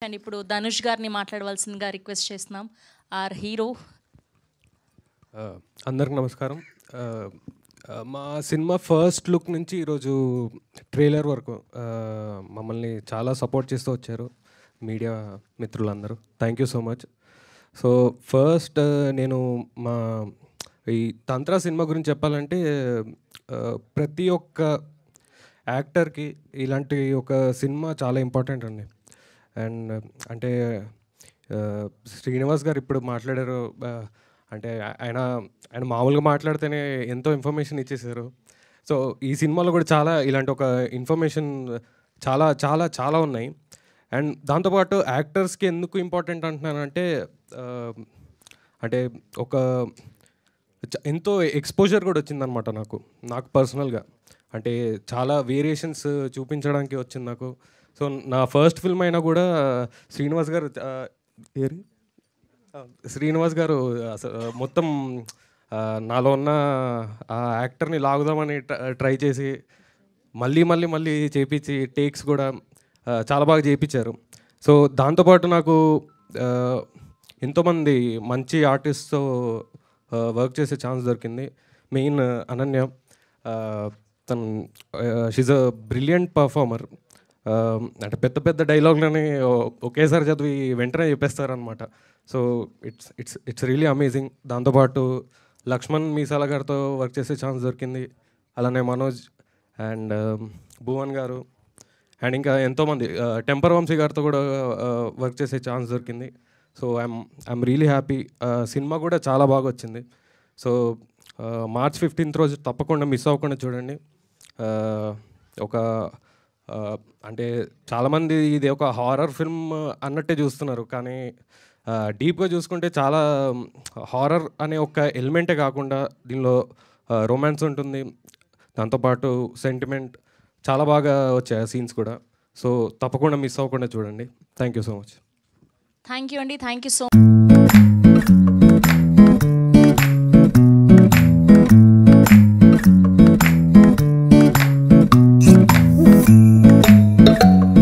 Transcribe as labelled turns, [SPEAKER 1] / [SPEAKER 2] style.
[SPEAKER 1] And ఇప్పుడు ధనుష్ గారిని మాట్లాడవలసిందిగా రిక్వెస్ట్ చేస్తున్నాం. ఆర్ హీరో.
[SPEAKER 2] అందరికి నమస్కారం. మా సినిమా ఫస్ట్ లుక్ నుంచి ఈరోజు ట్రైలర్ వరకు మమ్మల్ని చాలా సపోర్ట్ చేస్తూ వచ్చారు మీడియా మిత్రులందరూ. Thank you so much. So first నేను మా ఈ తంత్ర సినిమా గురించి చెప్పాలంటే ప్రతి ఒక్క యాక్టర్కి ఇలాంటి ఒక సినిమా చాలా ఇంపార్టెంట్ అండి. అండ్ అంటే శ్రీనివాస్ గారు ఇప్పుడు మాట్లాడారు. అంటే ఆయన ఆయన మామూలుగా మాట్లాడితేనే ఎంతో ఇన్ఫర్మేషన్ ఇచ్చేసారు. సో ఈ సినిమాలో కూడా చాలా ఇలాంటి ఒక ఇన్ఫర్మేషన్ చాలా చాలా చాలా ఉన్నాయి. అండ్ దాంతోపాటు యాక్టర్స్కి ఎందుకు ఇంపార్టెంట్ అంటున్నానంటే అంటే ఒక ఎంతో ఎక్స్పోజర్ కూడా వచ్చిందనమాట నాకు పర్సనల్గా. అంటే చాలా వేరియేషన్స్ చూపించడానికి వచ్చింది నాకు. సో నా ఫస్ట్ ఫిల్మ్ అయినా కూడా శ్రీనివాస్ గారు మొత్తం నాలో ఉన్న ఆ యాక్టర్ని లాగుదామని ట్రై చేసి మళ్ళీ మళ్ళీ మళ్ళీ చేపించి టేక్స్ కూడా చాలా బాగా చేయించారు. సో దాంతోపాటు నాకు ఎంతోమంది మంచి ఆర్టిస్ట్తో వర్క్ చేసే ఛాన్స్ దొరికింది. మెయిన్ అనన్య, తను షీజ్ అ బ్రిలియంట్ పర్ఫార్మర్. అంటే పెద్ద పెద్ద డైలాగ్లని ఒకేసారి చదివి వెంటనే చెప్పేస్తారనమాట. So it's really amazing. దాంతోపాటు లక్ష్మణ్ మీసాల గారితో వర్క్ చేసే ఛాన్స్ దొరికింది. అలానే మనోజ్ అండ్ భువన్ గారు అండ్ ఇంకా ఎంతోమంది, టెంపర్ వంశీ గారితో కూడా వర్క్ చేసే ఛాన్స్ దొరికింది. So I'm really happy. Cinema కూడా చాలా బాగా వచ్చింది. సో మార్చ్ 15th రోజు తప్పకుండా మిస్ అవ్వకుండా చూడండి. ఒక అంటే చాలామంది ఇది ఒక హారర్ ఫిల్మ్ అన్నట్టే చూస్తున్నారు, కానీ డీప్గా చూసుకుంటే చాలా హారర్ అనే ఒక ఎలిమెంటే కాకుండా దీనిలో రొమాన్స్ ఉంటుంది. దాంతోపాటు సెంటిమెంట్ చాలా బాగా వచ్చాయి సీన్స్ కూడా. సో తప్పకుండా మిస్ అవ్వకుండా చూడండి. Thank you so much.
[SPEAKER 1] Thank you అండి. Thank you so